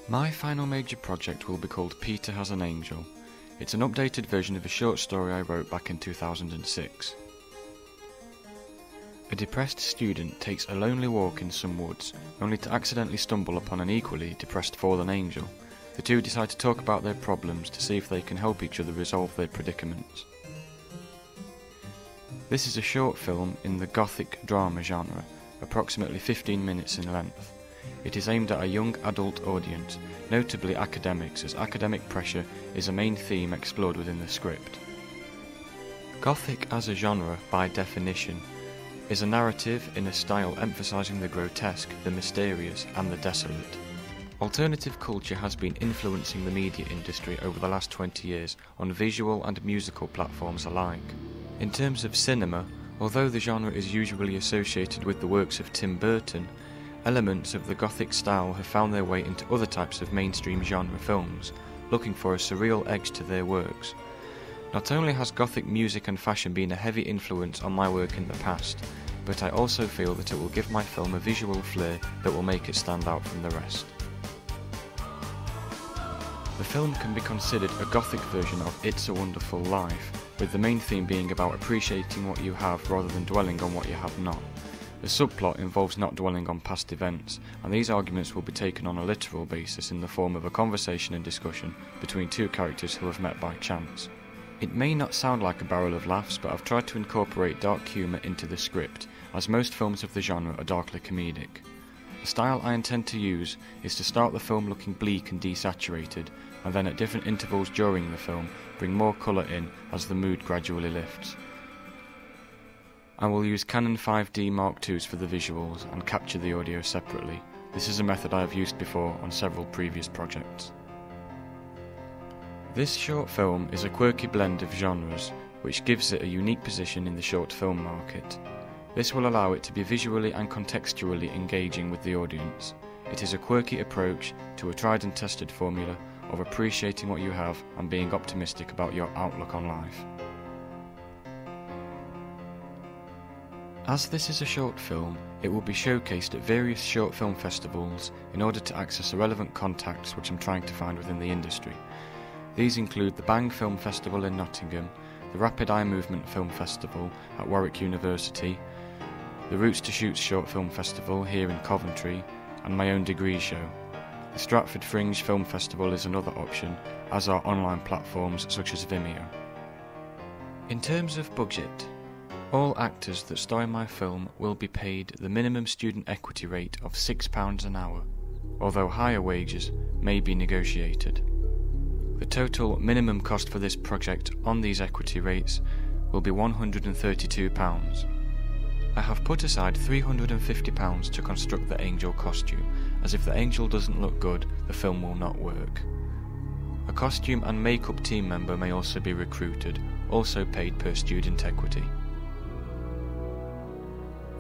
My final major project will be called Peter Has an Angel. It's an updated version of a short story I wrote back in 2006. A depressed student takes a lonely walk in some woods, only to accidentally stumble upon an equally depressed fallen angel. The two decide to talk about their problems to see if they can help each other resolve their predicaments. This is a short film in the gothic drama genre, approximately 15 minutes in length. It is aimed at a young adult audience, notably academics, as academic pressure is a main theme explored within the script. Gothic as a genre, by definition, is a narrative in a style emphasising the grotesque, the mysterious and the desolate. Alternative culture has been influencing the media industry over the last 20 years on visual and musical platforms alike. In terms of cinema, although the genre is usually associated with the works of Tim Burton, elements of the Gothic style have found their way into other types of mainstream genre films, looking for a surreal edge to their works. Not only has Gothic music and fashion been a heavy influence on my work in the past, but I also feel that it will give my film a visual flair that will make it stand out from the rest. The film can be considered a Gothic version of It's a Wonderful Life, with the main theme being about appreciating what you have rather than dwelling on what you have not. The subplot involves not dwelling on past events, and these arguments will be taken on a literal basis in the form of a conversation and discussion between two characters who have met by chance. It may not sound like a barrel of laughs, but I've tried to incorporate dark humour into the script, as most films of the genre are darkly comedic. The style I intend to use is to start the film looking bleak and desaturated, and then at different intervals during the film bring more colour in as the mood gradually lifts. I will use Canon 5D Mark IIs for the visuals and capture the audio separately. This is a method I have used before on several previous projects. This short film is a quirky blend of genres, which gives it a unique position in the short film market. This will allow it to be visually and contextually engaging with the audience. It is a quirky approach to a tried and tested formula of appreciating what you have and being optimistic about your outlook on life. As this is a short film, it will be showcased at various short film festivals in order to access the relevant contacts which I'm trying to find within the industry. These include the Bang Film Festival in Nottingham, the Rapid Eye Movement Film Festival at Warwick University, the Roots to Shoots Short Film Festival here in Coventry, and my own degree show. The Stratford Fringe Film Festival is another option, as are online platforms such as Vimeo. In terms of budget, all actors that star in my film will be paid the minimum student equity rate of £6 an hour, although higher wages may be negotiated. The total minimum cost for this project on these equity rates will be £132. I have put aside £350 to construct the angel costume, as if the angel doesn't look good, the film will not work. A costume and makeup team member may also be recruited, also paid per student equity.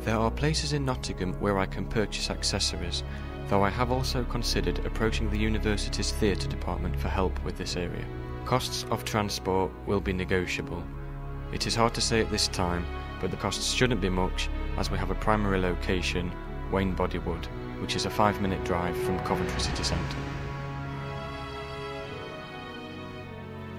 There are places in Nottingham where I can purchase accessories, though I have also considered approaching the university's theatre department for help with this area. Costs of transport will be negotiable. It is hard to say at this time, but the costs shouldn't be much, as we have a primary location, Wayne Bodywood, which is a 5-minute drive from Coventry city centre.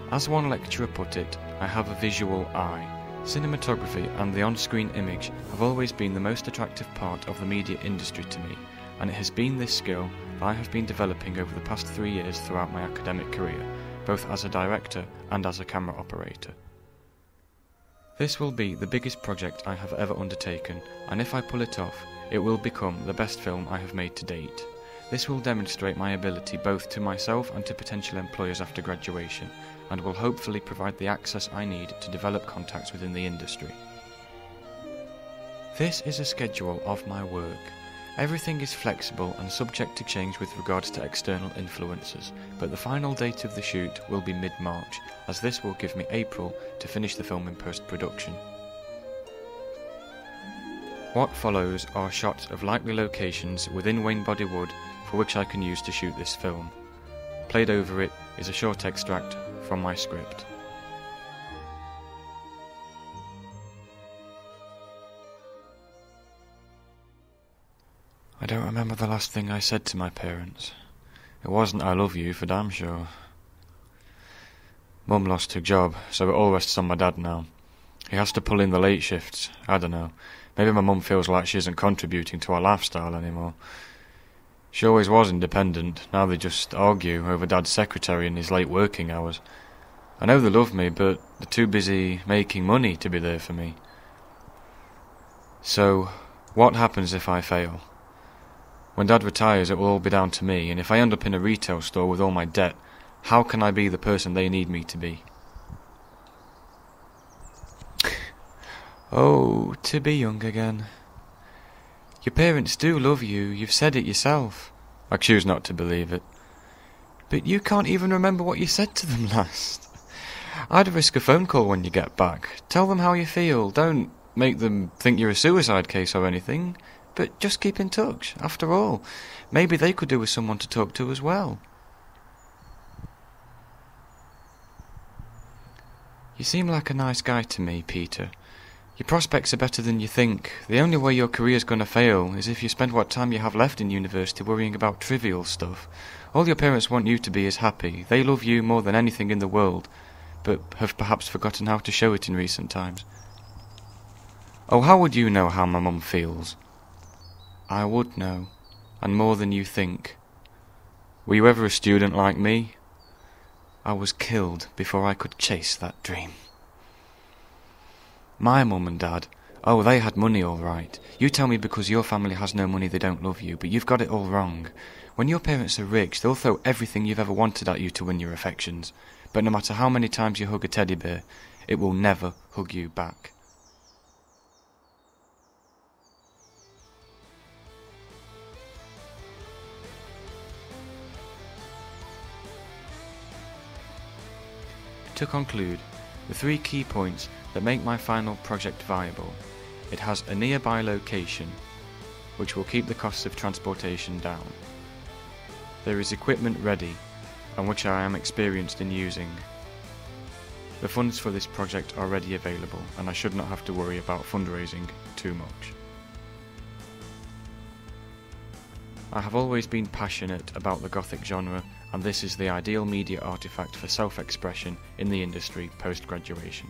As one lecturer put it, I have a visual eye. Cinematography and the on-screen image have always been the most attractive part of the media industry to me, and it has been this skill that I have been developing over the past 3 years throughout my academic career, both as a director and as a camera operator. This will be the biggest project I have ever undertaken, and if I pull it off, it will become the best film I have made to date. This will demonstrate my ability both to myself and to potential employers after graduation, and will hopefully provide the access I need to develop contacts within the industry. This is a schedule of my work. Everything is flexible and subject to change with regards to external influences, but the final date of the shoot will be mid-March, as this will give me April to finish the film in post-production. What follows are shots of likely locations within Wayne Bodywood for which I can use to shoot this film. Played over it is a short extract from my script. I don't remember the last thing I said to my parents. It wasn't I love you, for damn sure. Mum lost her job, so it all rests on my dad now. He has to pull in the late shifts. I don't know. Maybe my mum feels like she isn't contributing to our lifestyle anymore. She always was independent. Now they just argue over Dad's secretary and his late working hours. I know they love me, but they're too busy making money to be there for me. So, what happens if I fail? When Dad retires, it will all be down to me, and if I end up in a retail store with all my debt, how can I be the person they need me to be? Oh, to be young again. Your parents do love you, you've said it yourself. I choose not to believe it. But you can't even remember what you said to them last. I'd risk a phone call when you get back. Tell them how you feel. Don't make them think you're a suicide case or anything, but just keep in touch. After all, maybe they could do with someone to talk to as well. You seem like a nice guy to me, Peter. Your prospects are better than you think. The only way your career's going to fail is if you spend what time you have left in university worrying about trivial stuff. All your parents want you to be is happy. They love you more than anything in the world, but have perhaps forgotten how to show it in recent times. Oh, how would you know how my mum feels? I would know, and more than you think. Were you ever a student like me? I was killed before I could chase that dream. My mum and dad, oh, they had money all right. You tell me because your family has no money they don't love you, but you've got it all wrong. When your parents are rich, they'll throw everything you've ever wanted at you to win your affections. But no matter how many times you hug a teddy bear, it will never hug you back. To conclude, the 3 key points that make my final project viable. It has a nearby location, which will keep the costs of transportation down. There is equipment ready, and which I am experienced in using. The funds for this project are ready available, and I should not have to worry about fundraising too much. I have always been passionate about the Gothic genre, and this is the ideal media artifact for self-expression in the industry post-graduation.